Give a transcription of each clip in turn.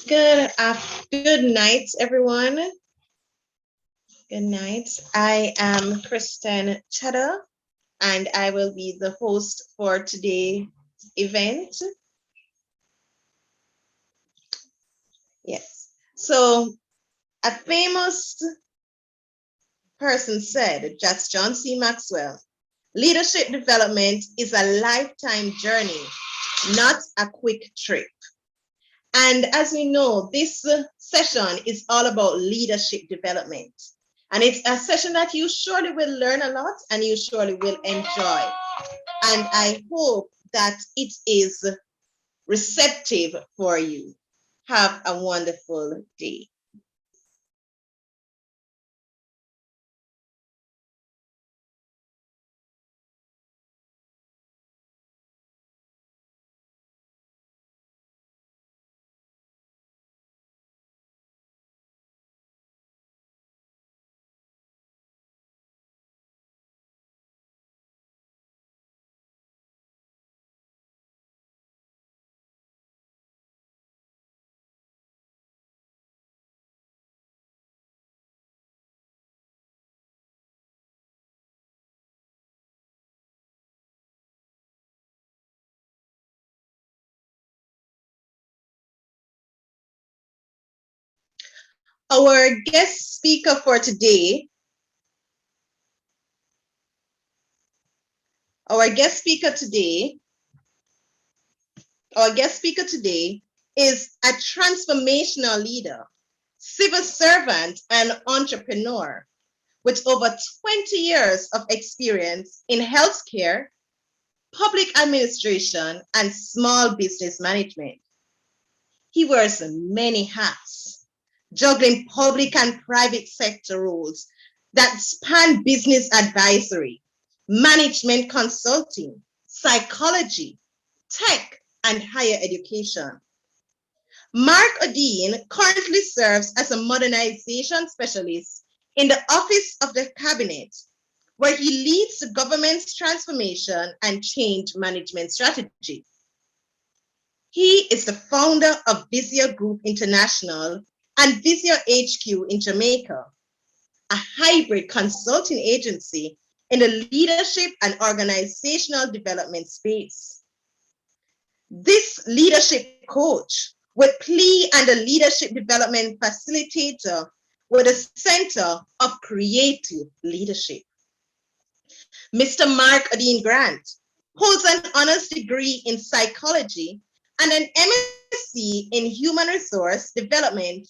Good night, everyone. Good night. I am Kristen Cheddar, and I will be the host for today's event. Yes. So a famous person said, that's John C. Maxwell, leadership development is a lifetime journey, not a quick trip. And as we know, this session is all about leadership development. And it's a session that you surely will learn a lot and you surely will enjoy. And I hope that it is receptive for you. Have a wonderful day. Our guest speaker for today, our guest speaker today is a transformational leader, civil servant, and entrepreneur with over 20 years of experience in healthcare, public administration, and small business management. He wears many hats, juggling public and private sector roles that span business advisory, management consulting, psychology, tech, and higher education. Mark Odeen currently serves as a modernization specialist in the Office of the Cabinet, where he leads the government's transformation and change management strategy. He is the founder of Visio Group International and Visio HQ in Jamaica, a hybrid consulting agency in the leadership and organizational development space. This leadership coach with plea and a leadership development facilitator with a center of creative leadership. Mr. Mark Odeen Grant holds an honors degree in psychology and an MSc in human resource development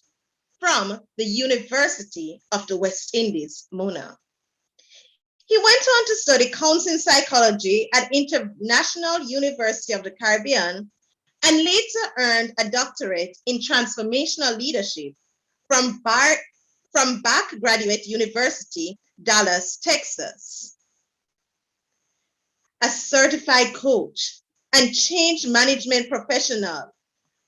from the University of the West Indies, Mona. He went on to study counseling psychology at International University of the Caribbean and later earned a doctorate in transformational leadership from Bach Graduate University, Dallas, Texas. A certified coach and change management professional,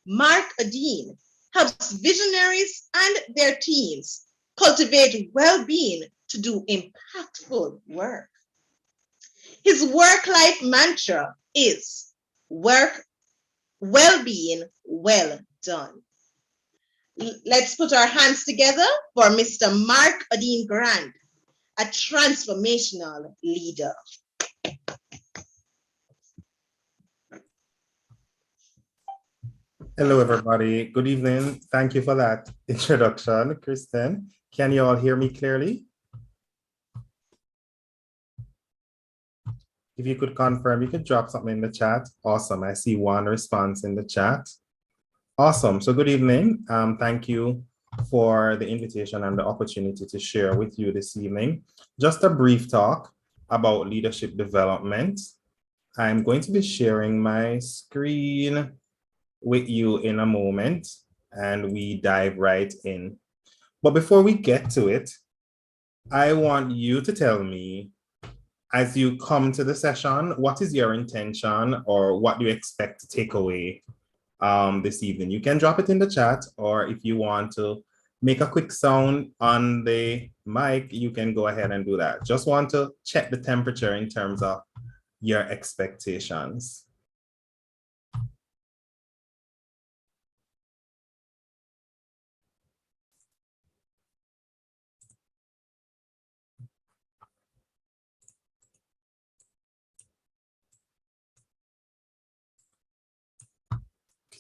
Mark Odeen helps visionaries and their teams cultivate well-being to do impactful work. His work-life mantra is work, well-being, well done. Let's put our hands together for Mr. Mark Odeen Grant, a transformational leader. Hello, everybody. Good evening. Thank you for that introduction, Kristen. Can you all hear me clearly? If you could confirm, you could drop something in the chat. Awesome. I see one response in the chat. Awesome. So good evening. Thank you for the invitation and the opportunity to share with you this evening. Just a brief talk about leadership development. I'm going to be sharing my screen with you in a moment and we dive right in. But before we get to it, I want you to tell me, as you come to the session, what is your intention or what do you expect to take away this evening? You can drop it in the chat, or if you want to make a quick sound on the mic, you can go ahead and do that. Just want to check the temperature in terms of your expectations.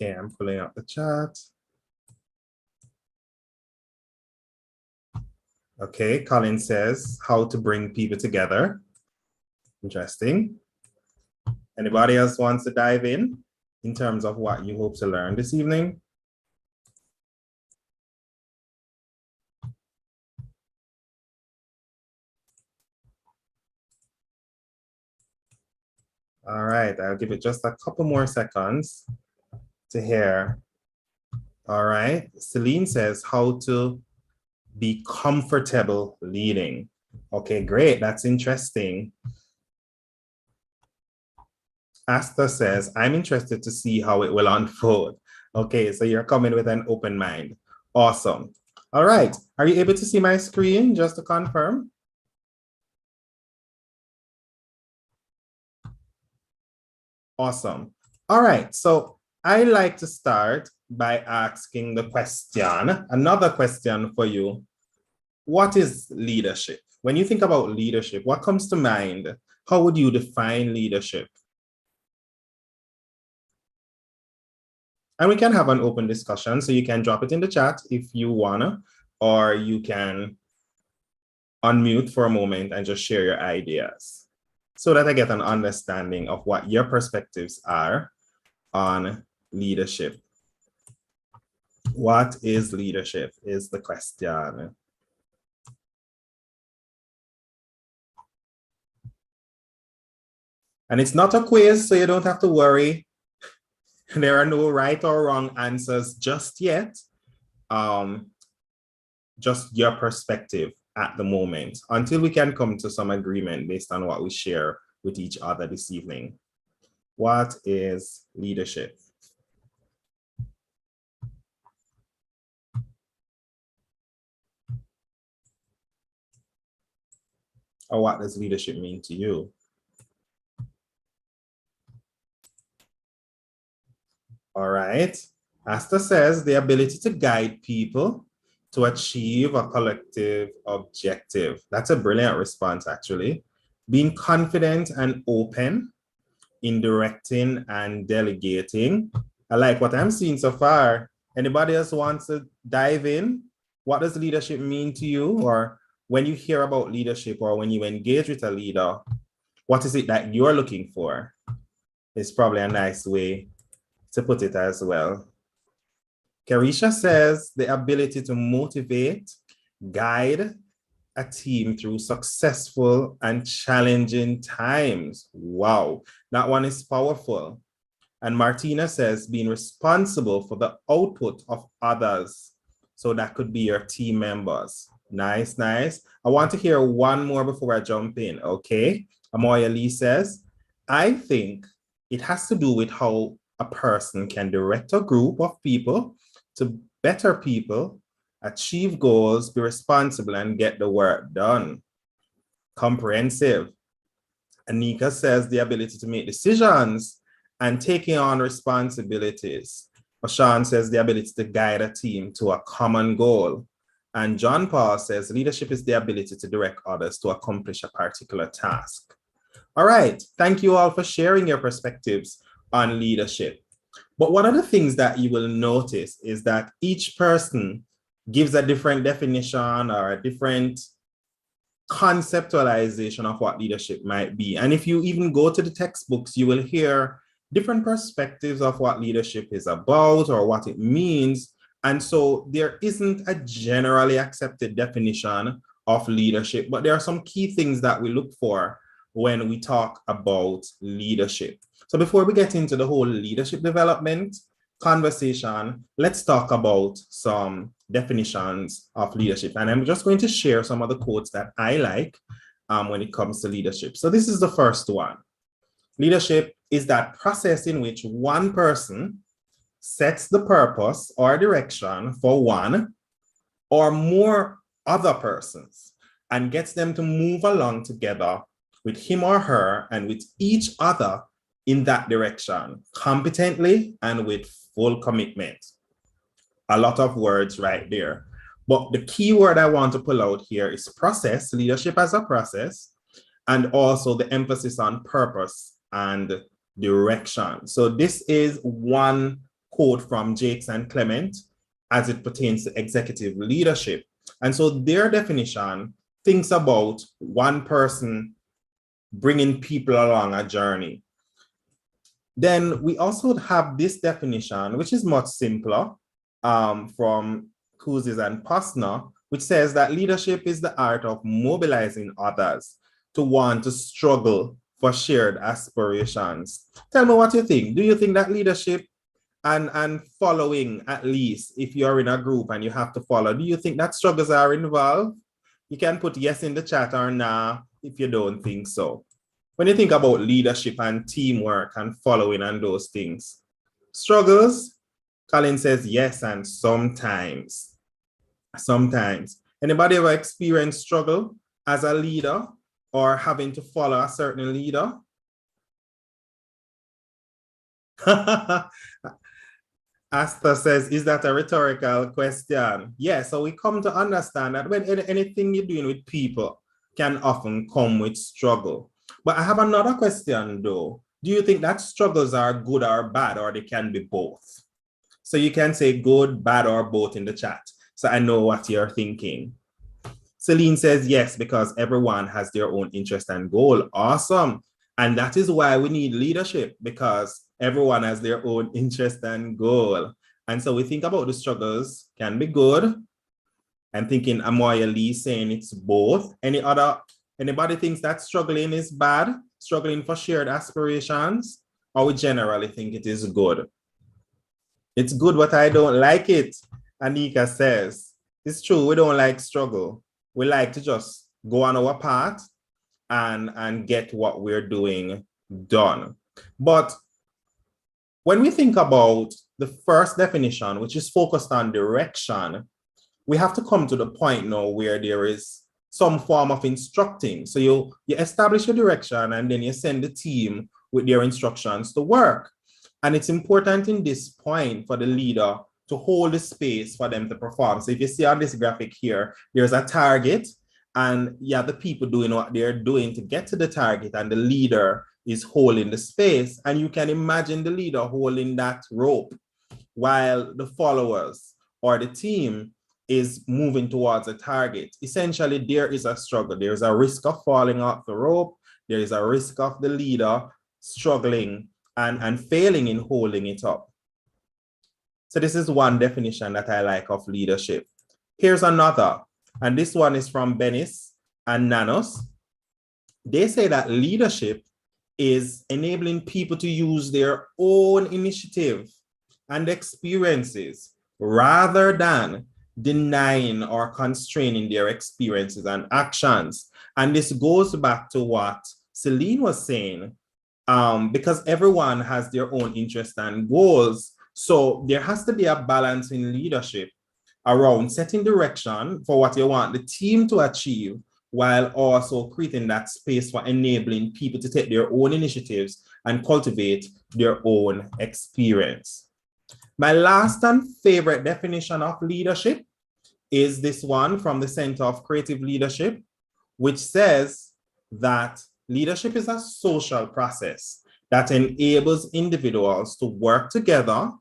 Okay, I'm pulling up the chat. Okay, Colin says how to bring people together. Interesting. Anybody else wants to dive in terms of what you hope to learn this evening? All right, I'll give it just a couple more seconds to hear. All right, Celine says how to be comfortable leading. Okay, great, that's interesting. Asta says, I'm interested to see how it will unfold. Okay, so you're coming with an open mind. Awesome. All right, are you able to see my screen just to confirm? Awesome. All right, so I like to start by asking the question, another question for you. What is leadership? When you think about leadership, what comes to mind? How would you define leadership? And we can have an open discussion, so you can drop it in the chat if you wanna, or you can unmute for a moment and just share your ideas so that I get an understanding of what your perspectives are on leadership. What is leadership is the question. And it's not a quiz, so you don't have to worry. There are no right or wrong answers just yet. Just your perspective at the moment until we can come to some agreement based on what we share with each other this evening. What is leadership? Or what does leadership mean to you? All right. Asta says the ability to guide people to achieve a collective objective. That's a brilliant response, actually. Being confident and open in directing and delegating. I like what I'm seeing so far. Anybody else wants to dive in? What does leadership mean to you? Or when you hear about leadership or when you engage with a leader, what is it that you're looking for? It's probably a nice way to put it as well. Carisha says the ability to motivate, guide a team through successful and challenging times. Wow, that one is powerful. And Martina says being responsible for the output of others. So that could be your team members. Nice, nice. I want to hear one more before I jump in, okay? Amoya Lee says, I think it has to do with how a person can direct a group of people to better people, achieve goals, be responsible, and get the work done. Comprehensive. Anika says the ability to make decisions and taking on responsibilities. Oshan says the ability to guide a team to a common goal. And John Paul says leadership is the ability to direct others to accomplish a particular task. All right, thank you all for sharing your perspectives on leadership. But one of the things that you will notice is that each person gives a different definition or a different conceptualization of what leadership might be. And if you even go to the textbooks, you will hear different perspectives of what leadership is about or what it means. And so there isn't a generally accepted definition of leadership, but there are some key things that we look for when we talk about leadership. So before we get into the whole leadership development conversation, let's talk about some definitions of leadership. And I'm just going to share some of the quotes that I like when it comes to leadership. So this is the first one. Leadership is that process in which one person sets the purpose or direction for one or more other persons and gets them to move along together with him or her and with each other in that direction, competently and with full commitment. A lot of words right there. But the key word I want to pull out here is process, leadership as a process, and also the emphasis on purpose and direction. So this is one quote from Jakes and Clement as it pertains to executive leadership. And so their definition thinks about one person bringing people along a journey. Then we also have this definition, which is much simpler, from Kouzes and Posner, which says that leadership is the art of mobilizing others to want to struggle for shared aspirations. Tell me what you think. Do you think that leadership and following, at least if you're in a group and you have to follow, do you think that struggles are involved? You can put yes in the chat or nah if you don't think so. When you think about leadership and teamwork and following and those things, struggles, Colin says yes, and sometimes. Anybody ever experienced struggle as a leader or having to follow a certain leader? Asta says, is that a rhetorical question? Yeah, so we come to understand that when anything you're doing with people can often come with struggle. But I have another question though. Do you think that struggles are good or bad, or they can be both? So you can say good, bad, or both in the chat, so I know what you're thinking. Celine says yes, because everyone has their own interest and goal. Awesome. And that is why we need leadership, because everyone has their own interest and goal. And so we think about the struggles can be good. I'm thinking Amoya Lee saying it's both. Anybody thinks that struggling is bad? Struggling for shared aspirations? Or we generally think it is good? It's good, but I don't like it, Anika says. It's true, we don't like struggle. We like to just go on our path and get what we're doing done. But when we think about the first definition, which is focused on direction, we have to come to the point now where there is some form of instructing. So you establish your direction and then you send the team with their instructions to work. And it's important in this point for the leader to hold the space for them to perform. So if you see on this graphic here, there's a target and you have the people doing what they're doing to get to the target, and the leader is holding the space. And you can imagine the leader holding that rope while the followers or the team is moving towards a target. Essentially, there is a struggle. There's a risk of falling off the rope. There is a risk of the leader struggling and failing in holding it up. So this is one definition that I like of leadership. Here's another, and this one is from Bennis and Nanos. They say that leadership is enabling people to use their own initiative and experiences rather than denying or constraining their experiences and actions. And this goes back to what Celine was saying, because everyone has their own interests and goals. So there has to be a balance in leadership around setting direction for what you want the team to achieve, while also creating that space for enabling people to take their own initiatives and cultivate their own experience. My last and favorite definition of leadership is this one from the Center of Creative Leadership, which says that leadership is a social process that enables individuals to work together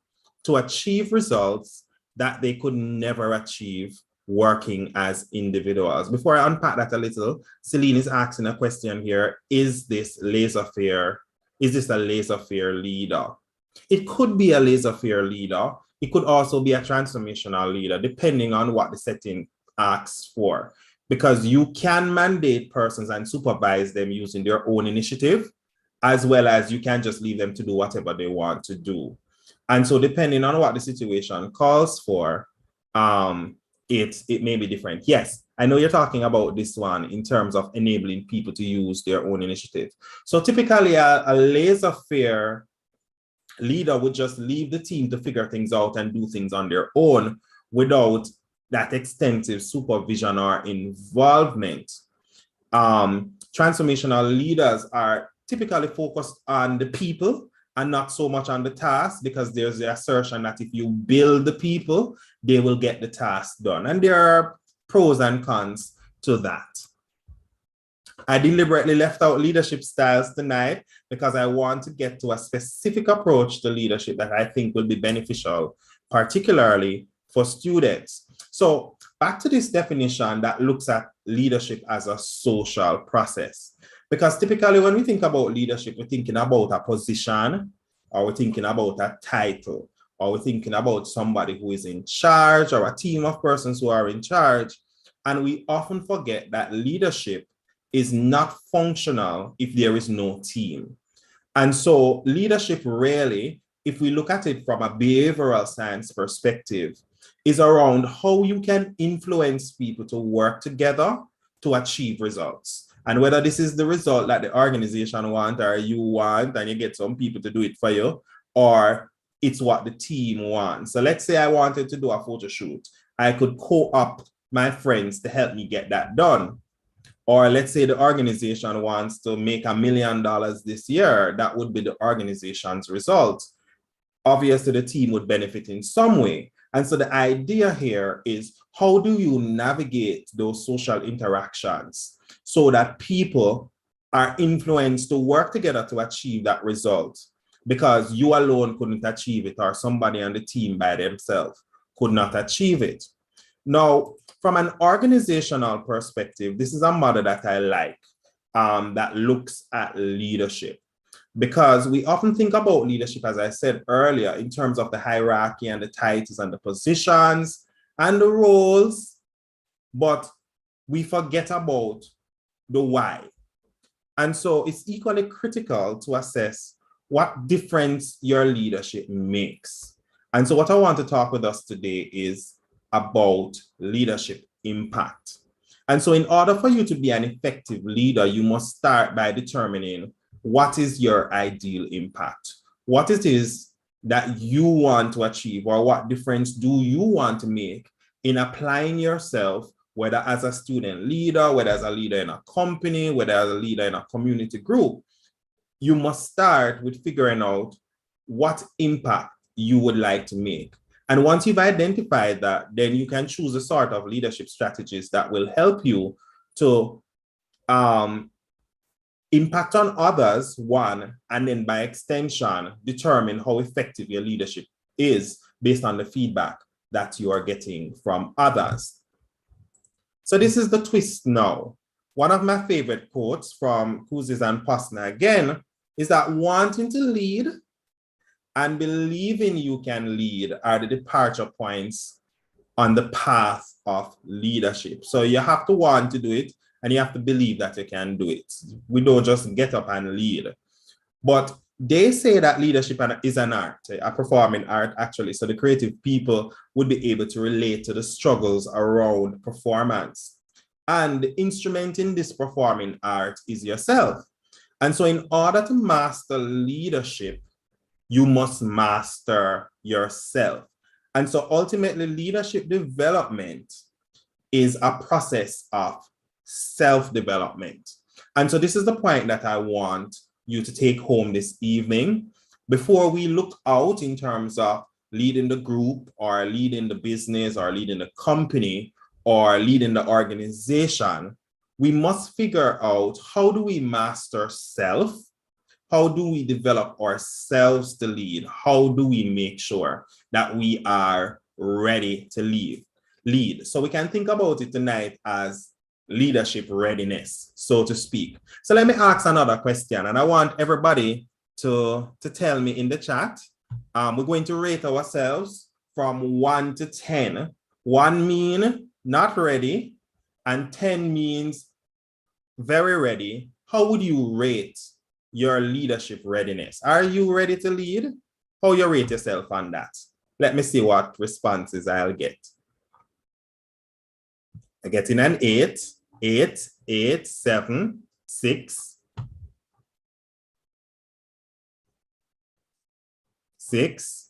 to achieve results that they could never achieve working as individuals. Before I unpack that a little, Celine is asking a question here. Is this a laissez-faire leader? It could be a laissez-faire leader. It could also be a transformational leader, depending on what the setting asks for. Because you can mandate persons and supervise them using their own initiative, as well as you can just leave them to do whatever they want to do. And so depending on what the situation calls for, it may be different. Yes, I know you're talking about this one in terms of enabling people to use their own initiative. So typically a laissez-faire leader would just leave the team to figure things out and do things on their own without that extensive supervision or involvement. Transformational leaders are typically focused on the people and not so much on the task, because there's the assertion that if you build the people, they will get the task done. And there are pros and cons to that. I deliberately left out leadership styles tonight because I want to get to a specific approach to leadership that I think will be beneficial, particularly for students. So back to this definition that looks at leadership as a social process. Because typically when we think about leadership, we're thinking about a position, or we're thinking about a title, or we're thinking about somebody who is in charge, or a team of persons who are in charge. And we often forget that leadership is not functional if there is no team. And so leadership really, if we look at it from a behavioral science perspective, is around how you can influence people to work together to achieve results. And whether this is the result that the organization wants or you want, and you get some people to do it for you, or it's what the team wants. So let's say I wanted to do a photo shoot. I could co-opt my friends to help me get that done. Or let's say the organization wants to make $1 million this year. That would be the organization's result. Obviously, the team would benefit in some way. And so the idea here is, how do you navigate those social interactions so that people are influenced to work together to achieve that result? Because you alone couldn't achieve it, or somebody on the team by themselves could not achieve it. Now, from an organizational perspective, this is a model that I like, that looks at leadership. Because we often think about leadership, as I said earlier, in terms of the hierarchy and the titles and the positions and the roles, but we forget about the why. And so it's equally critical to assess what difference your leadership makes. And so what I want to talk with us today is about leadership impact. And so in order for you to be an effective leader, you must start by determining what is your ideal impact, what it is that you want to achieve, or what difference do you want to make in applying yourself, whether as a student leader, whether as a leader in a company, whether as a leader in a community group. You must start with figuring out what impact you would like to make. And once you've identified that, then you can choose a sort of leadership strategies that will help you to impact on others, one, and then by extension, determine how effective your leadership is based on the feedback that you are getting from others. So this is the twist now. One of my favorite quotes from Kouzes and Posner again is that wanting to lead and believing you can lead are the departure points on the path of leadership. So you have to want to do it, and you have to believe that you can do it. We don't just get up and lead. But they say that leadership is an art, a performing art actually. So the creative people would be able to relate to the struggles around performance. And the instrument in this performing art is yourself. And so in order to master leadership, you must master yourself. And so ultimately, leadership development is a process of self-development. And so this is the point that I want you to take home this evening. Before we look out in terms of leading the group, or leading the business, or leading the company, or leading the organization, we must figure out, how do we master self? How do we develop ourselves to lead? How do we make sure that we are ready to lead? So we can think about it tonight as leadership readiness, so to speak. So let me ask another question, and I want everybody to tell me in the chat. We're going to rate ourselves from 1 to 10. 1 means not ready, and 10 means very ready. How would you rate your leadership readiness? Are you ready to lead? How you rate yourself on that? Let me see what responses I'll get. I'm getting an 8, 8, 8, 7, 6, 6,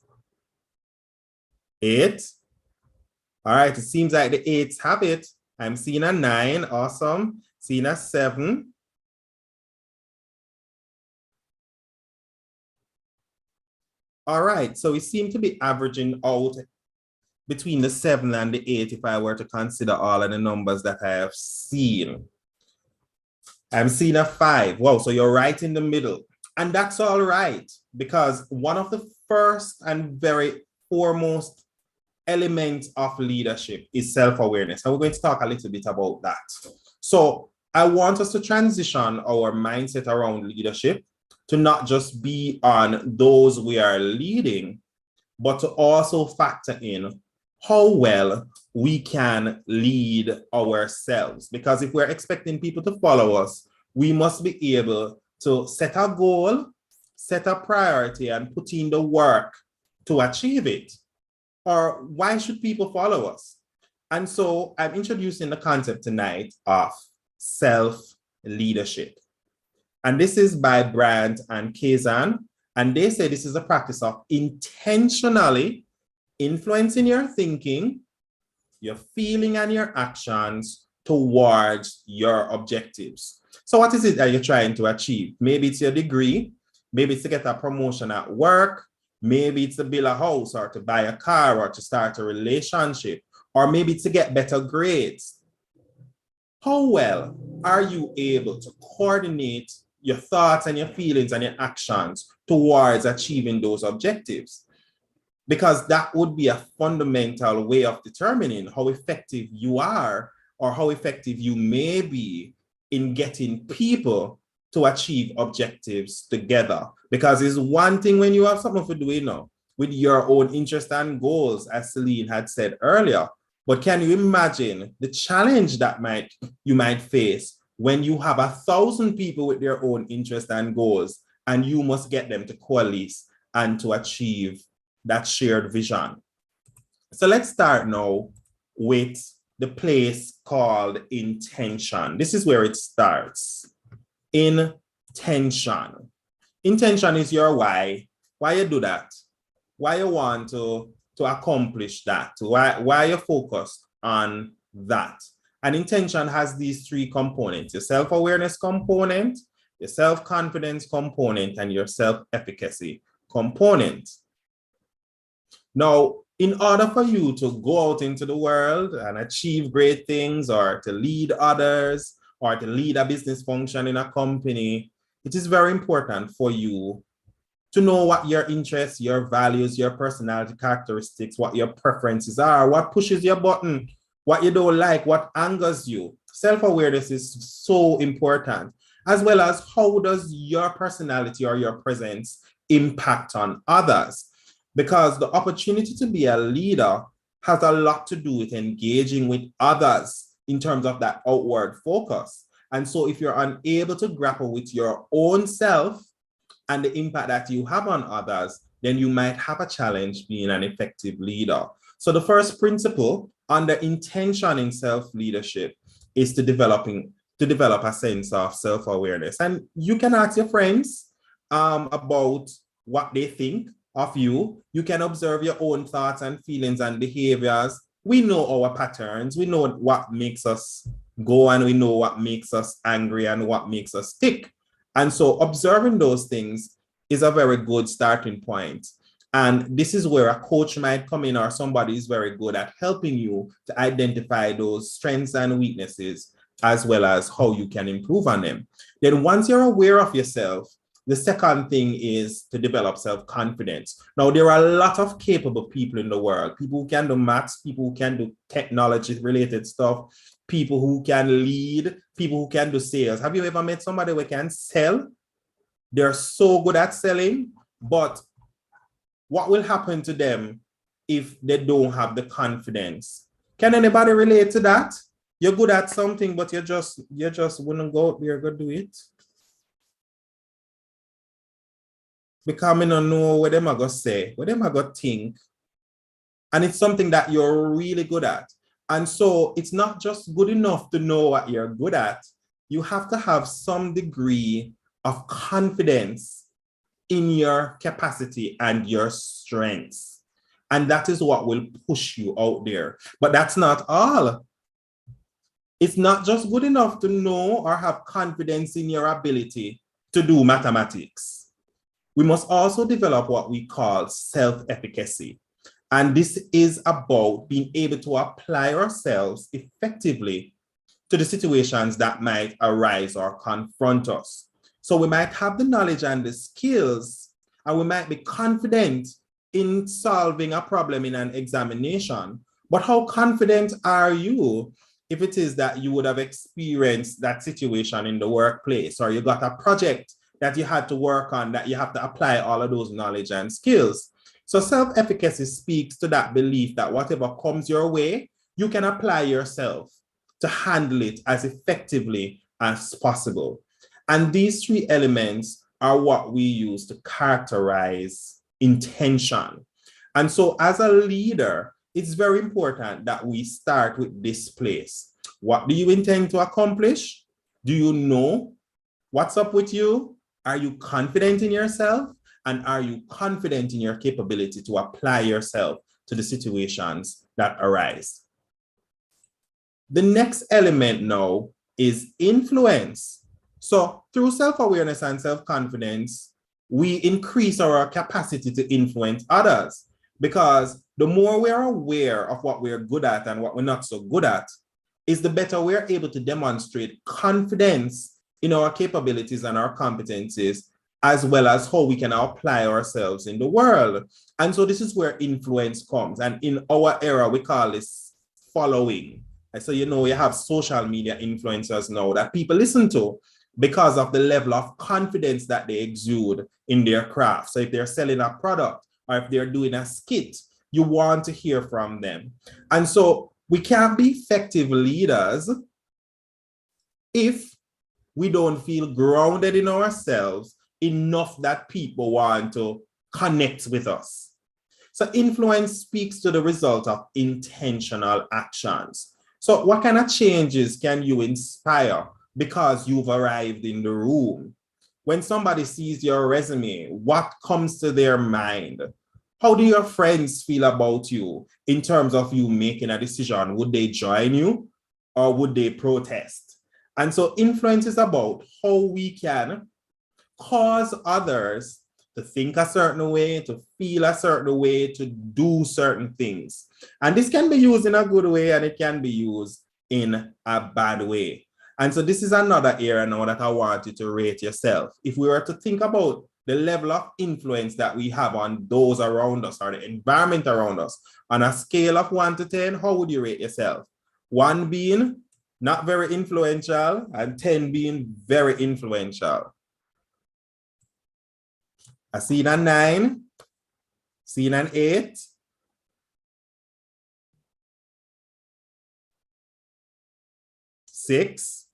8. All right, it seems like the 8s have it. I'm seeing a 9, awesome. Seeing a 7. All right, so we seem to be averaging out between the 7 and the 8 if I were to consider all of the numbers that I have seen. I'm seeing a 5. Wow, so you're right in the middle. And that's all right, because one of the first and very foremost elements of leadership is self-awareness. And we're going to talk a little bit about that. So I want us to transition our mindset around leadership to not just be on those we are leading, but to also factor in how well we can lead ourselves. Because if we're expecting people to follow us, we must be able to set a goal, set a priority, and put in the work to achieve it. Or why should people follow us? And so I'm introducing the concept tonight of self-leadership. And this is by Brandt and Kazan. And they say this is a practice of intentionally influencing your thinking, your feeling, and your actions towards your objectives. So what is it that you're trying to achieve? Maybe it's your degree, maybe it's to get a promotion at work, maybe it's to build a house or to buy a car or to start a relationship, or maybe it's to get better grades. How well are you able to coordinate your thoughts and your feelings and your actions towards achieving those objectives? Because that would be a fundamental way of determining how effective you are or how effective you may be in getting people to achieve objectives together. Because it's one thing when you have something to do, you know, with your own interests and goals, as Celine had said earlier. But can you imagine the challenge that you might face when you have 1,000 people with their own interests and goals, and you must get them to coalesce and to achieve that shared vision? So let's start now with the place called intention. This is where it starts. Intention. Intention is your why you do that, why you want to accomplish that, why you're focused on that. And intention has these 3 components: your self-awareness component, your self-confidence component, and your self-efficacy component. Now, in order for you to go out into the world and achieve great things, or to lead others, or to lead a business function in a company, it is very important for you to know what your interests, your values, your personality characteristics, what your preferences are, what pushes your button, what you don't like, what angers you. Self-awareness is so important, as well as how does your personality or your presence impact on others. Because the opportunity to be a leader has a lot to do with engaging with others in terms of that outward focus. And so if you're unable to grapple with your own self and the impact that you have on others, then you might have a challenge being an effective leader. So the first principle under intention in self-leadership is to develop a sense of self-awareness. And you can ask your friends about what they think of you. You can observe your own thoughts and feelings and behaviors. We know our patterns. We know what makes us go, and we know what makes us angry and what makes us tick. And so observing those things is a very good starting point. And this is where a coach might come in, or somebody is very good at helping you to identify those strengths and weaknesses, as well as how you can improve on them. Then once you're aware of yourself, the second thing is to develop self-confidence. Now, there are a lot of capable people in the world, people who can do maths, people who can do technology-related stuff, people who can lead, people who can do sales. Have you ever met somebody who can sell? They're so good at selling, but what will happen to them if they don't have the confidence? Can anybody relate to that? You're good at something, but you just wouldn't go out there and go do it. Because I don't know what them are going to say, what them are going to think. And it's something that you're really good at. And so it's not just good enough to know what you're good at. You have to have some degree of confidence in your capacity and your strengths. And that is what will push you out there. But that's not all. It's not just good enough to know or have confidence in your ability to do mathematics. We must also develop what we call self-efficacy. And this is about being able to apply ourselves effectively to the situations that might arise or confront us. So we might have the knowledge and the skills, and we might be confident in solving a problem in an examination. But how confident are you if it is that you would have experienced that situation in the workplace, or you got a project that you had to work on that you have to apply all of those knowledge and skills? So self-efficacy speaks to that belief that whatever comes your way, you can apply yourself to handle it as effectively as possible. And these three elements are what we use to characterize intention. And so as a leader, it's very important that we start with this place. What do you intend to accomplish? Do you know what's up with you? Are you confident in yourself? And are you confident in your capability to apply yourself to the situations that arise? The next element now is influence. So through self-awareness and self-confidence, we increase our capacity to influence others, because the more we are aware of what we're good at and what we're not so good at, is the better we're able to demonstrate confidence in our capabilities and our competencies, as well as how we can apply ourselves in the world. And so this is where influence comes. And in our era, we call this following. And so, you have social media influencers now that people listen to because of the level of confidence that they exude in their craft. So if they're selling a product or if they're doing a skit, you want to hear from them. And so we can't be effective leaders if we don't feel grounded in ourselves enough that people want to connect with us. So influence speaks to the result of intentional actions. So what kind of changes can you inspire because you've arrived in the room? When somebody sees your resume, what comes to their mind? How do your friends feel about you in terms of you making a decision? Would they join you or would they protest? And so influence is about how we can cause others to think a certain way, to feel a certain way, to do certain things. And this can be used in a good way and it can be used in a bad way. And so this is another area now that I want you to rate yourself. If we were to think about the level of influence that we have on those around us or the environment around us, on a scale of 1 to 10, how would you rate yourself? 1 being not very influential and 10 being very influential. I seen a 9, seen an 8. 6.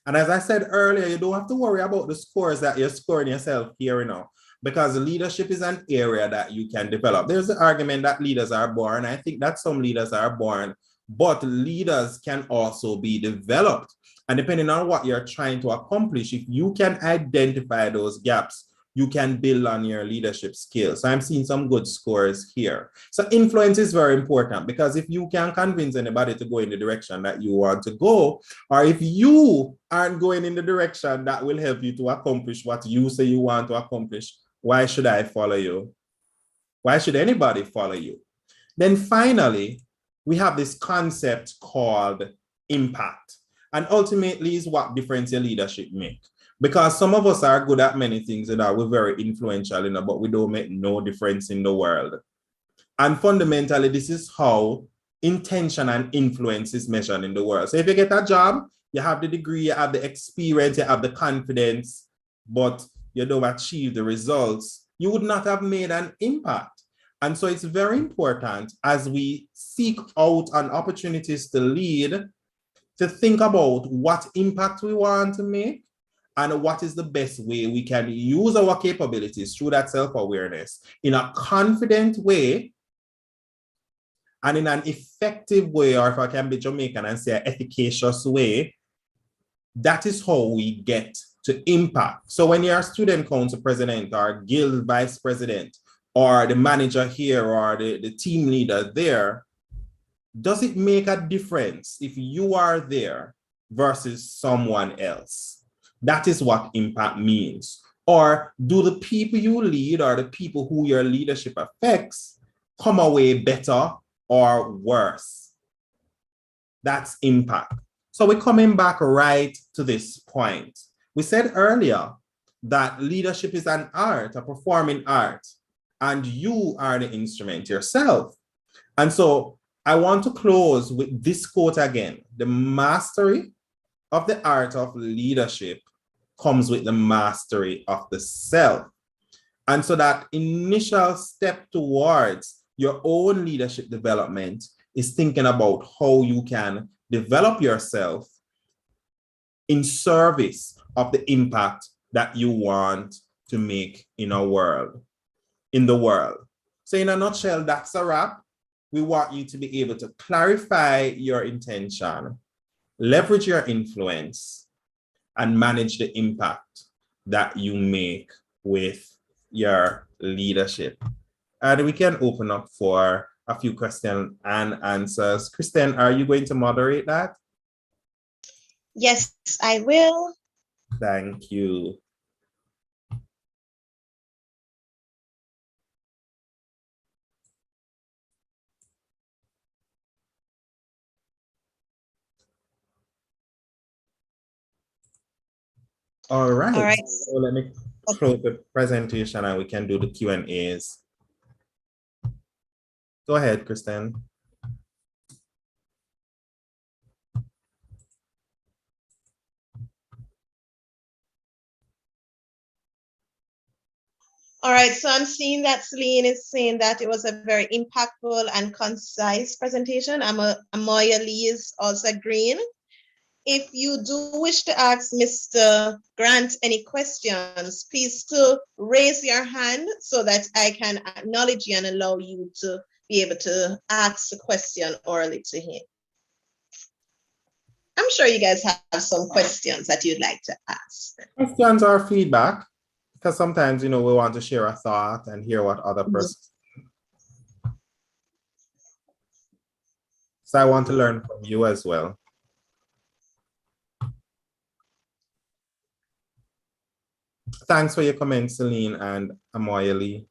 And as I said earlier, you don't have to worry about the scores that you're scoring yourself here, because leadership is an area that you can develop. There's the argument that leaders are born. I think that some leaders are born, but leaders can also be developed. And depending on what you're trying to accomplish, if you can identify those gaps, you can build on your leadership skills. So I'm seeing some good scores here. So influence is very important, because if you can convince anybody to go in the direction that you want to go, or if you aren't going in the direction that will help you to accomplish what you say you want to accomplish, why should I follow you? Why should anybody follow you? Then finally, we have this concept called impact. And ultimately is what difference your leadership make. Because some of us are good at many things, we're very influential, but we don't make no difference in the world. And fundamentally, this is how intention and influence is measured in the world. So if you get a job, you have the degree, you have the experience, you have the confidence, but you don't achieve the results, you would not have made an impact. And so it's very important as we seek out on opportunities to lead, to think about what impact we want to make and what is the best way we can use our capabilities through that self-awareness in a confident way and in an effective way, or if I can be Jamaican and say an efficacious way. That is how we get to impact. So when you're a student council president or guild vice president or the manager here or the team leader there, does it make a difference if you are there versus someone else? That is what impact means. Or do the people you lead or the people who your leadership affects come away better or worse? That's impact. So we're coming back right to this point. We said earlier that leadership is an art, a performing art, and you are the instrument yourself. And so I want to close with this quote again. The mastery of the art of leadership comes with the mastery of the self. And so that initial step towards your own leadership development is thinking about how you can develop yourself in service of the impact that you want to make in the world. So in a nutshell, that's a wrap. We want you to be able to clarify your intention, leverage your influence, and manage the impact that you make with your leadership. And we can open up for a few questions and answers. Kristen, are you going to moderate that? Yes, I will. Thank you. All right. So let me close the presentation and we can do the Q&As. Go ahead, Kristen. All right, so I'm seeing that Celine is saying that it was a very impactful and concise presentation. Amoya Lee is also agreeing. If you do wish to ask Mr. Grant any questions, please still raise your hand so that I can acknowledge you and allow you to be able to ask the question orally to him. I'm sure you guys have some questions that you'd like to ask. Questions or feedback, because sometimes, we want to share a thought and hear what other persons. So I want to learn from you as well. Thanks for your comments, Celine and Amoya Lee.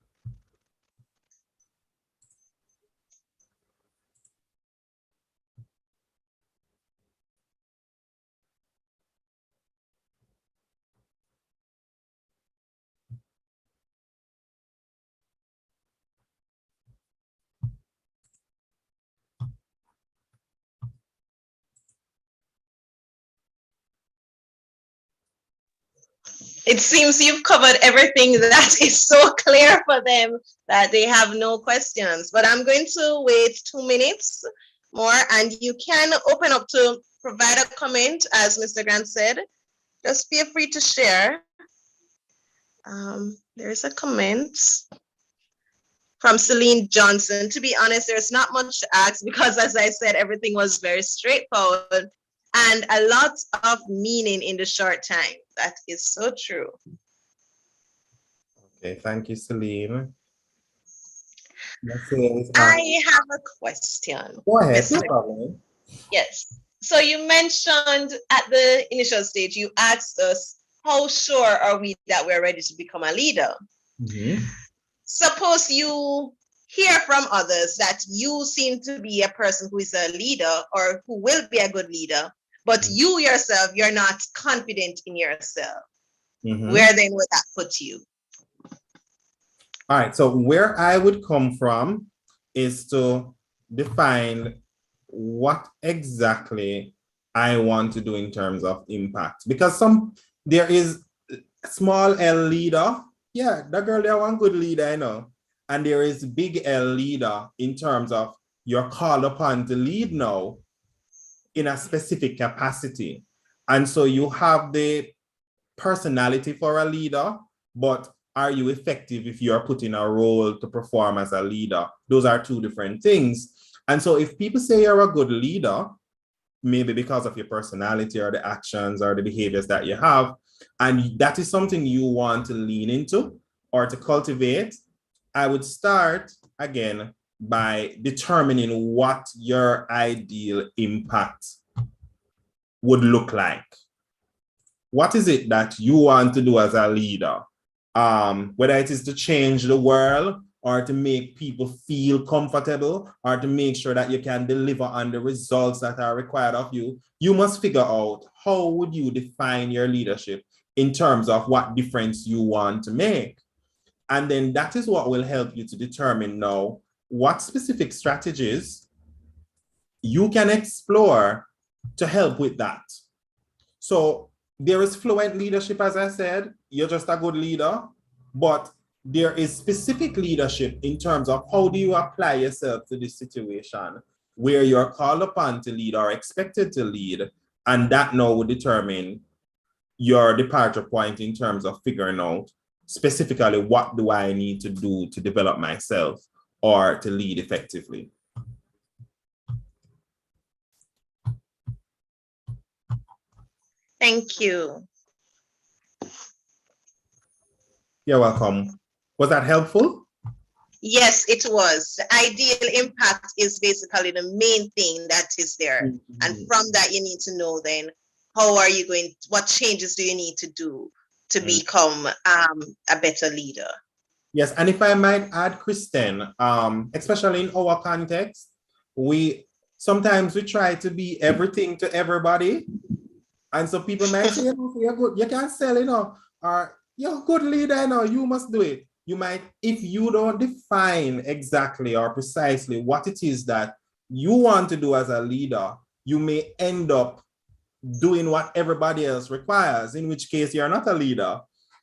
It seems you've covered everything that is so clear for them that they have no questions. But I'm going to wait 2 minutes more, and you can open up to provide a comment, as Mr. Grant said. Just feel free to share. There's a comment from Celine Johnson. To be honest, there's not much to ask because, as I said, everything was very straightforward and a lot of meaning in the short time. That is so true. Okay, thank you, Celine. I have a question. Go ahead, no problem. Yes. So you mentioned at the initial stage, you asked us, how sure are we that we're ready to become a leader? Mm-hmm. Suppose you hear from others that you seem to be a person who is a leader or who will be a good leader, but you yourself, you're not confident in yourself. Mm-hmm. Where then would that put you? All right, so where I would come from is to define what exactly I want to do in terms of impact. Because there is small L leader. Yeah, that girl, they one good leader, I know. And there is big L leader in terms of you're called upon to lead now in a specific capacity. And so you have the personality for a leader, but are you effective if you are put in a role to perform as a leader? Those are two different things. And so if people say you're a good leader, maybe because of your personality or the actions or the behaviors that you have, and that is something you want to lean into or to cultivate, I would start again by determining what your ideal impact would look like. What is it that you want to do as a leader? Whether it is to change the world or to make people feel comfortable, or to make sure that you can deliver on the results that are required of you, you must figure out how would you define your leadership in terms of what difference you want to make. And then that is what will help you to determine now what specific strategies you can explore to help with that. So there is fluent leadership, as I said, you're just a good leader, but there is specific leadership in terms of how do you apply yourself to this situation where you're called upon to lead or expected to lead, and that now will determine your departure point in terms of figuring out specifically what do I need to do to develop myself or to lead effectively. Thank you. You're welcome. Was that helpful? Yes, it was. The ideal impact is basically the main thing that is there. Mm-hmm. And from that, you need to know then, how are you going, what changes do you need to do to become a better leader? Yes, and if I might add, Kristen, especially in our context, sometimes we try to be everything to everybody. And so people might say, you're good, you can't sell, or you're a good leader, you must do it. You might, if you don't define exactly or precisely what it is that you want to do as a leader, you may end up doing what everybody else requires, in which case you're not a leader,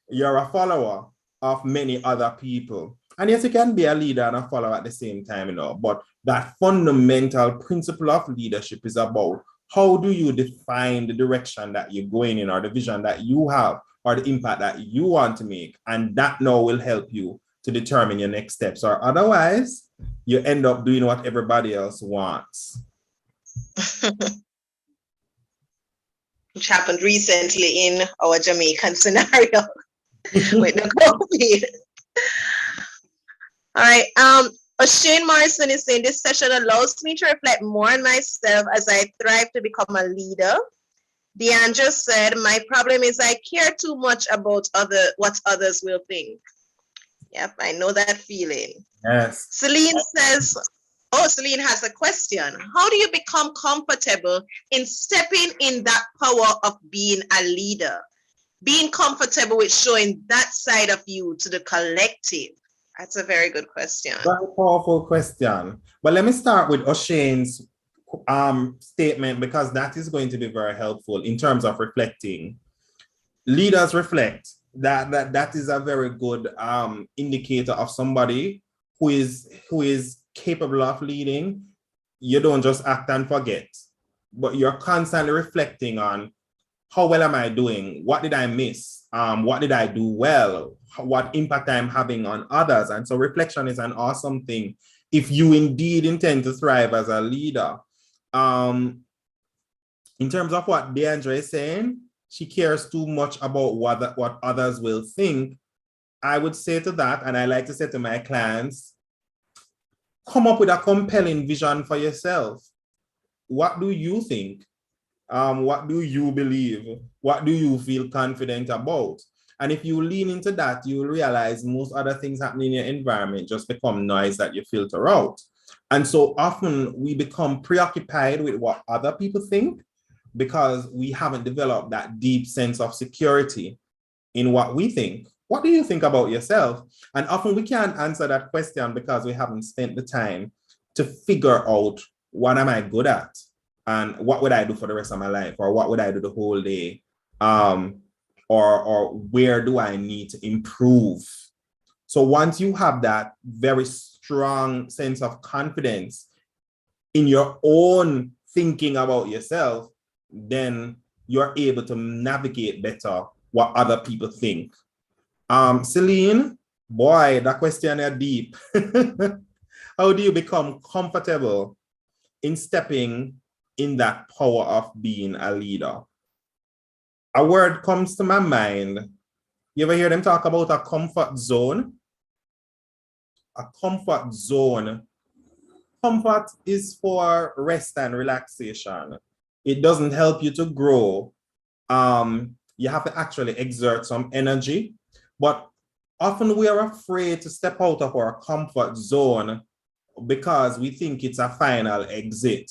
you're a follower of many other people. And yes, you can be a leader and a follower at the same time, but that fundamental principle of leadership is about how do you define the direction that you're going in or the vision that you have or the impact that you want to make. And that now will help you to determine your next steps, or otherwise you end up doing what everybody else wants. Which happened recently in our Jamaican scenario with the COVID. All right. Shane Morrison is saying, this session allows me to reflect more on myself as I thrive to become a leader. Deandra said, my problem is I care too much about what others will think. Yep, I know that feeling. Yes. Celine says, Celine has a question. How do you become comfortable in stepping in that power of being a leader? Being comfortable with showing that side of you to the collective? That's a very good question. Very powerful question. But let me start with O'Shane's statement, because that is going to be very helpful in terms of reflecting. Leaders reflect. That is a very good indicator of somebody who is capable of leading. You don't just act and forget, but you're constantly reflecting on how well am I doing? What did I miss? What did I do well? What impact I'm having on others? And so reflection is an awesome thing if you indeed intend to thrive as a leader. In terms of what Deandra is saying, she cares too much about what others will think. I would say to that, and I like to say to my clients, come up with a compelling vision for yourself. What do you think? What do you believe? What do you feel confident about? And if you lean into that, you will realize most other things happening in your environment just become noise that you filter out. And so often we become preoccupied with what other people think because we haven't developed that deep sense of security in what we think. What do you think about yourself? And often we can't answer that question because we haven't spent the time to figure out, what am I good at? And what would I do for the rest of my life? Or what would I do the whole day? Or where do I need to improve? So once you have that very strong sense of confidence in your own thinking about yourself, then you're able to navigate better what other people think. Celine, boy, that question is deep. How do you become comfortable in stepping in that power of being a leader? A word comes to my mind. You ever hear them talk about a comfort zone? A comfort zone. Comfort is for rest and relaxation. It doesn't help you to grow. You have to actually exert some energy. But often we are afraid to step out of our comfort zone because we think it's a final exit.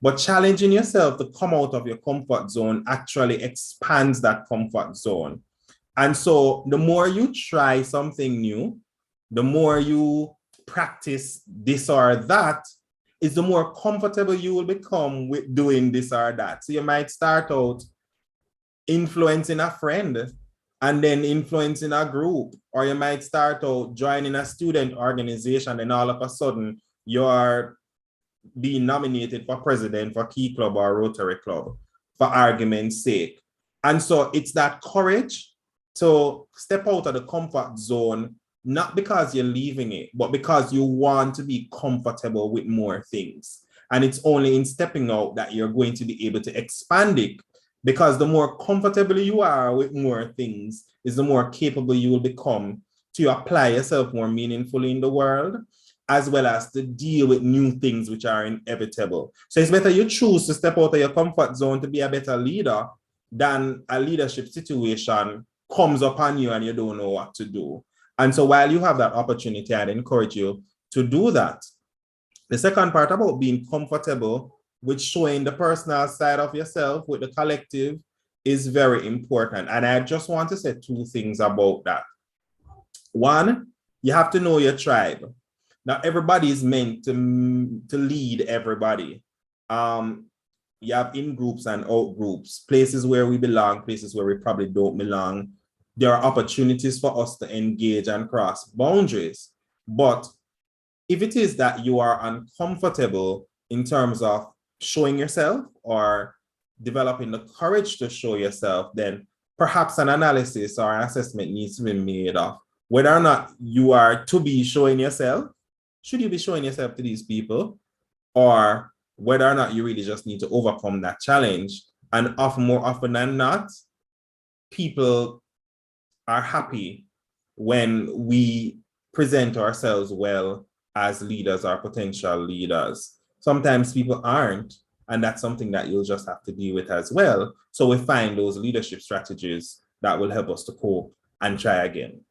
But challenging yourself to come out of your comfort zone actually expands that comfort zone. And so the more you try something new, the more you practice this or that, is the more comfortable you will become with doing this or that. So you might start out influencing a friend and then influencing a group, or you might start out joining a student organization and all of a sudden you're being nominated for president for Key Club or Rotary Club, for argument's sake. And so it's that courage to step out of the comfort zone, not because you're leaving it, but because you want to be comfortable with more things. And it's only in stepping out that you're going to be able to expand it, because the more comfortable you are with more things is the more capable you will become to apply yourself more meaningfully in the world, as well as to deal with new things which are inevitable. So it's better you choose to step out of your comfort zone to be a better leader than a leadership situation comes upon you and you don't know what to do. And so while you have that opportunity, I'd encourage you to do that. The second part about being comfortable with showing the personal side of yourself with the collective is very important. And I just want to say two things about that. One, you have to know your tribe. Now, everybody is meant to lead everybody. You have in groups and out groups, places where we belong, places where we probably don't belong. There are opportunities for us to engage and cross boundaries. But if it is that you are uncomfortable in terms of showing yourself or developing the courage to show yourself, then perhaps an analysis or an assessment needs to be made of whether or not you are to be showing yourself. Should you be showing yourself to these people, or whether or not you really just need to overcome that challenge? And more often than not, people are happy when we present ourselves well as leaders or potential leaders. Sometimes people aren't, and that's something that you'll just have to deal with as well. So we find those leadership strategies that will help us to cope and try again.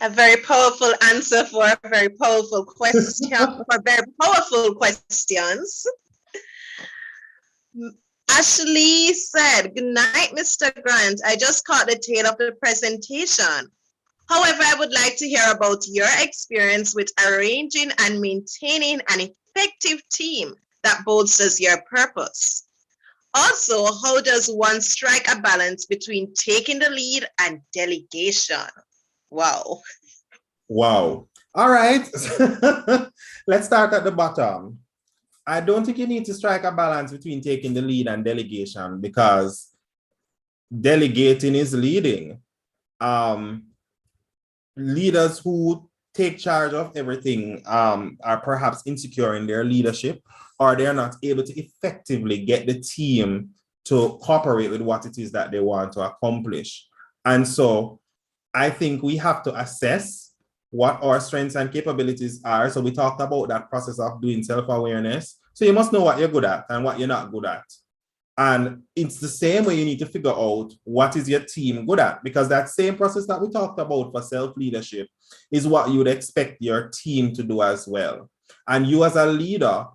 A very powerful answer for a very powerful question, for very powerful questions. Ashley said, "Good night, Mr. Grant. I just caught the tail of the presentation. However, I would like to hear about your experience with arranging and maintaining an effective team that bolsters your purpose. Also, how does one strike a balance between taking the lead and delegation?" Wow. Wow. All right. Let's start at the bottom. I don't think you need to strike a balance between taking the lead and delegation, because delegating is leading. Leaders who take charge of everything are perhaps insecure in their leadership, or they're not able to effectively get the team to cooperate with what it is that they want to accomplish. And so I think we have to assess what our strengths and capabilities are. So we talked about that process of doing self-awareness. So you must know what you're good at and what you're not good at. And it's the same way you need to figure out what is your team good at, because that same process that we talked about for self-leadership is what you would expect your team to do as well. And you as a leader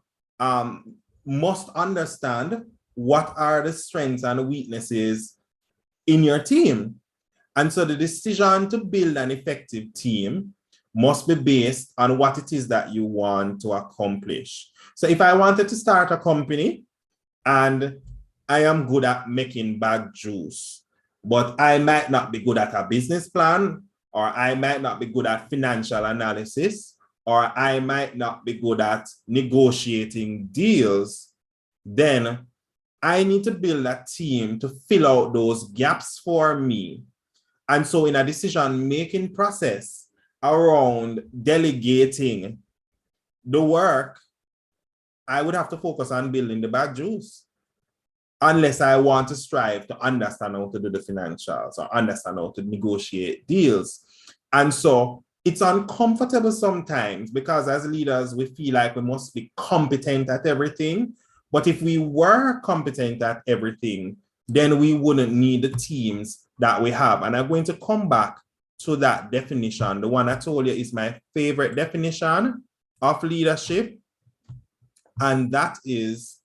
must understand what are the strengths and weaknesses in your team. And so the decision to build an effective team must be based on what it is that you want to accomplish. So if I wanted to start a company and I am good at making bag juice, but I might not be good at a business plan, or I might not be good at financial analysis, or I might not be good at negotiating deals, then I need to build a team to fill out those gaps for me. And so in a decision-making process around delegating the work, I would have to focus on building the bag juice, unless I want to strive to understand how to do the financials or understand how to negotiate deals. And so it's uncomfortable sometimes, because as leaders, we feel like we must be competent at everything. But if we were competent at everything, then we wouldn't need the teams that we have. And I'm going to come back to that definition. The one I told you is my favorite definition of leadership. And that is,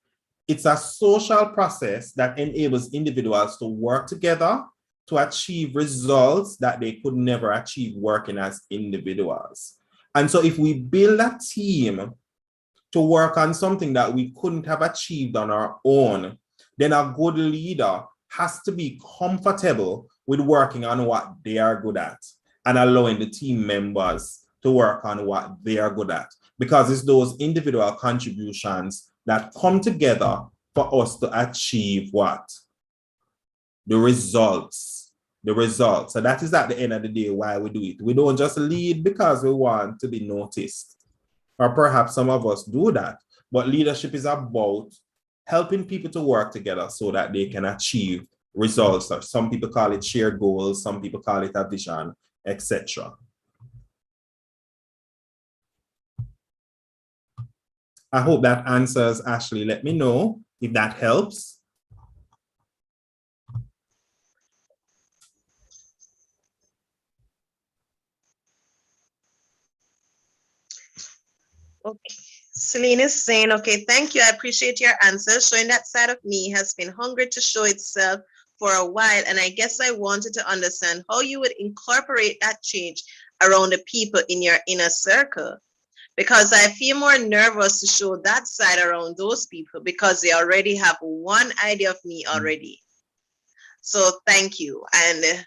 it's a social process that enables individuals to work together to achieve results that they could never achieve working as individuals. And so if we build a team to work on something that we couldn't have achieved on our own, then a good leader has to be comfortable with working on what they are good at and allowing the team members to work on what they are good at. Because it's those individual contributions that come together for us to achieve what? The results. The results. So that is at the end of the day why we do it. We don't just lead because we want to be noticed. Or perhaps some of us do that. But leadership is about helping people to work together so that they can achieve results. Or some people call it shared goals, some people call it a vision, etc. I hope that answers, Ashley. Let me know if that helps. Okay. Celine is saying, okay, thank you. I appreciate your answer. Showing that side of me has been hungry to show itself for a while. And I guess I wanted to understand how you would incorporate that change around the people in your inner circle. Because I feel more nervous to show that side around those people because they already have one idea of me already. So thank you. And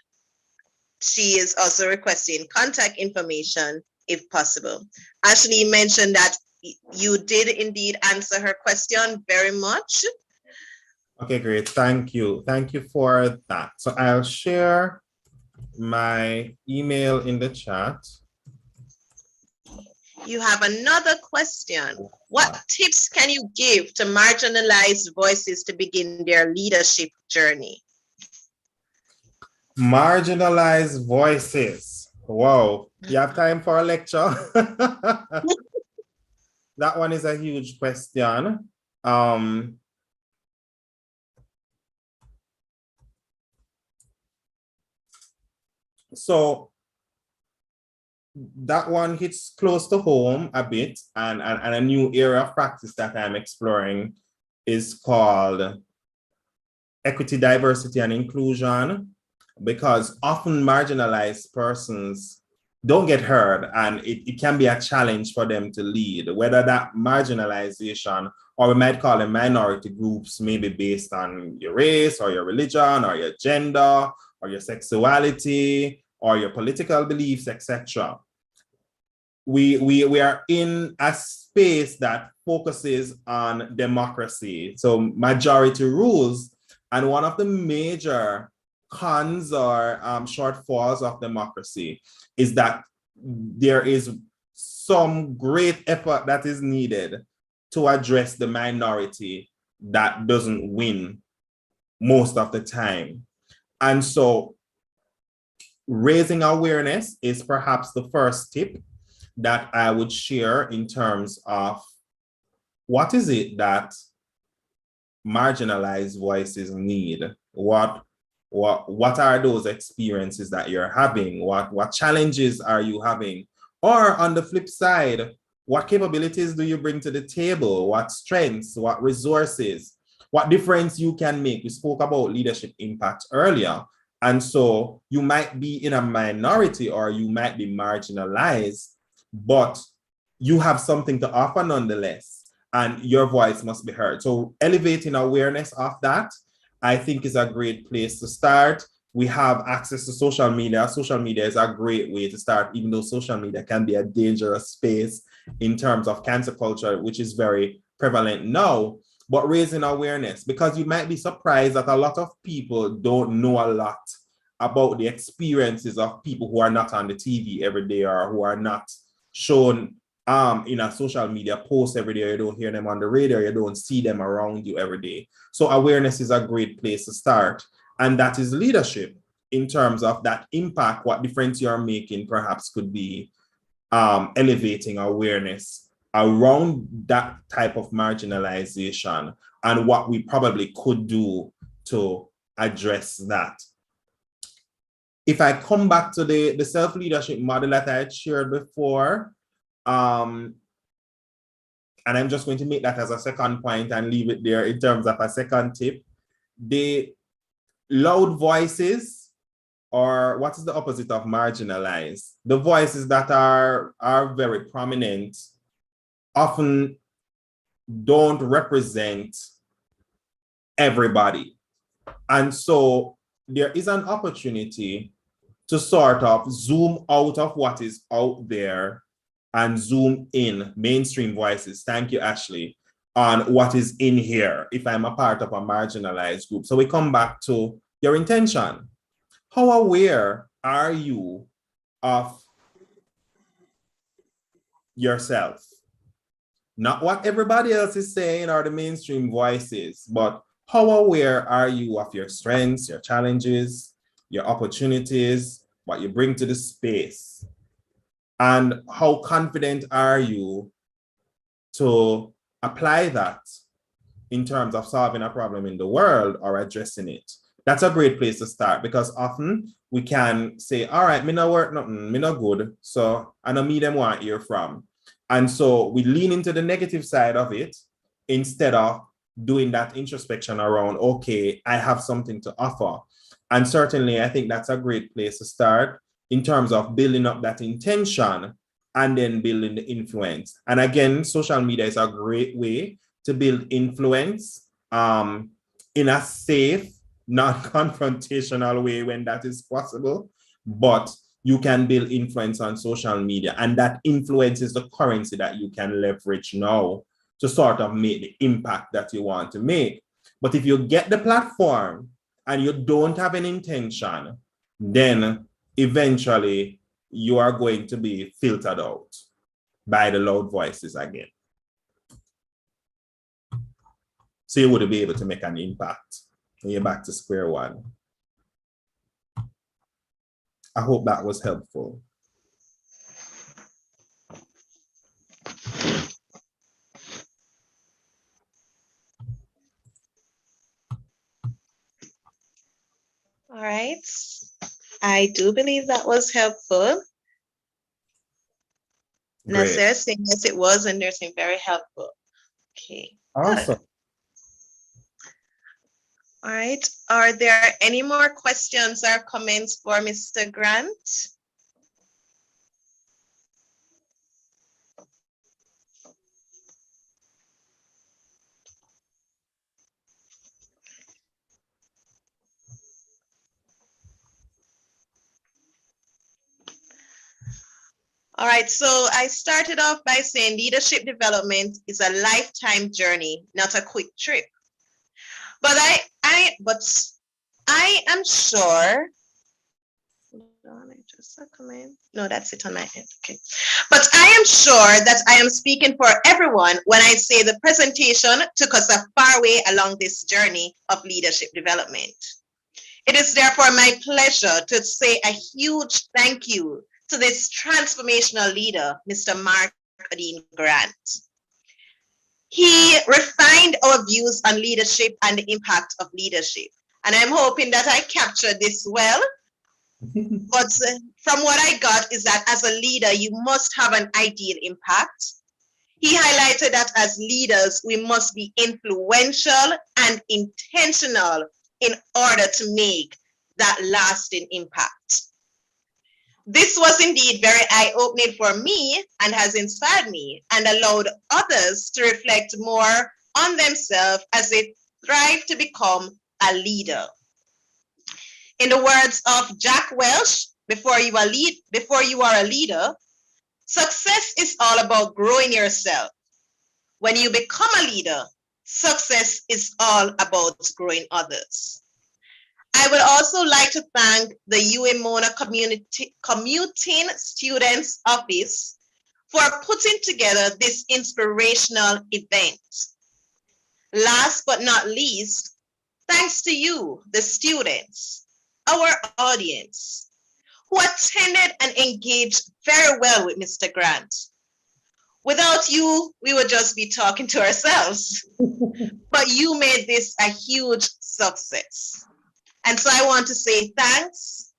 she is also requesting contact information if possible. Ashley mentioned that you did indeed answer her question very much. Okay, great. Thank you. Thank you for that. So I'll share my email in the chat. You have another question. What tips can you give to marginalized voices to begin their leadership journey? Marginalized voices. Wow. You have time for a lecture? That one is a huge question. So that one hits close to home a bit, and a new area of practice that I'm exploring is called equity, diversity, and inclusion, because often marginalized persons don't get heard, and it can be a challenge for them to lead, whether that marginalization, or we might call them minority groups, maybe based on your race or your religion or your gender or your sexuality or your political beliefs, etc. We are in a space that focuses on democracy, so majority rules, and one of the major cons or shortfalls of democracy is that there is some great effort that is needed to address the minority that doesn't win most of the time. And so raising awareness is perhaps the first tip that I would share in terms of what is it that marginalized voices need? What are those experiences that you're having? What challenges are you having? Or on the flip side, what capabilities do you bring to the table? What strengths, what resources, what difference you can make? We spoke about leadership impact earlier. And so you might be in a minority or you might be marginalized, but you have something to offer nonetheless, and your voice must be heard. So elevating awareness of that, I think, is a great place to start. We have access to social media. Social media is a great way to start, even though social media can be a dangerous space in terms of cancel culture, which is very prevalent now. But raising awareness, because you might be surprised that a lot of people don't know a lot about the experiences of people who are not on the TV every day or who are not shown in a social media post every day. You don't hear them on the radio, you don't see them around you every day. So awareness is a great place to start. And that is leadership in terms of that impact. What difference you're making perhaps could be elevating awareness around that type of marginalization and what we probably could do to address that. If I come back to the self-leadership model that I had shared before, and I'm just going to make that as a second point and leave it there in terms of a second tip, the loud voices, or what is the opposite of marginalized? The voices that are very prominent often don't represent everybody. And so there is an opportunity to sort of zoom out of what is out there and zoom in mainstream voices. Thank you, Ashley, on what is in here if I'm a part of a marginalized group. So we come back to your intention. How aware are you of yourself? Not what everybody else is saying or the mainstream voices, but how aware are you of your strengths, your challenges, your opportunities, what you bring to the space? And how confident are you to apply that in terms of solving a problem in the world or addressing it? That's a great place to start, because often we can say, all right, me no work nothing, me no good, so I know me them want hear from. And so we lean into the negative side of it instead of doing that introspection around, okay, I have something to offer. And certainly I think that's a great place to start in terms of building up that intention and then building the influence. And again, social media is a great way to build influence in a safe, non-confrontational way when that is possible, but you can build influence on social media, and that influence is the currency that you can leverage now to sort of make the impact that you want to make. But if you get the platform and you don't have an intention, then eventually you are going to be filtered out by the loud voices again. So you wouldn't be able to make an impact. And you're back to square one. I hope that was helpful. All right. I do believe that was helpful. Nasser saying yes, it was, and they're saying very helpful. Okay. Awesome. Good. All right. Are there any more questions or comments for Mr. Grant? All right, so I started off by saying leadership development is a lifetime journey, not a quick trip. But I am sure. No, that's it on my end. Okay. But I am sure that I am speaking for everyone when I say the presentation took us a far way along this journey of leadership development. It is therefore my pleasure to say a huge thank you to this transformational leader, Mr. Mark Odin Grant. He refined our views on leadership and the impact of leadership. And I'm hoping that I captured this well. But from what I got is that as a leader, you must have an ideal impact. He highlighted that as leaders, we must be influential and intentional in order to make that lasting impact. This was indeed very eye-opening for me and has inspired me and allowed others to reflect more on themselves as they strive to become a leader. In the words of Jack Welch, before you are a leader, success is all about growing yourself. When you become a leader, success is all about growing others. I would also like to thank the UA Mona Commuting Students Office for putting together this inspirational event. Last but not least, thanks to you, the students, our audience, who attended and engaged very well with Mr. Grant. Without you, we would just be talking to ourselves. But you made this a huge success. And so I want to say thanks,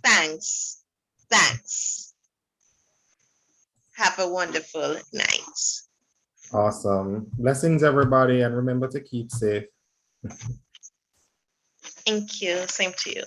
thanks, thanks. Have a wonderful night. Awesome. Blessings, everybody, and remember to keep safe. Thank you. Same to you.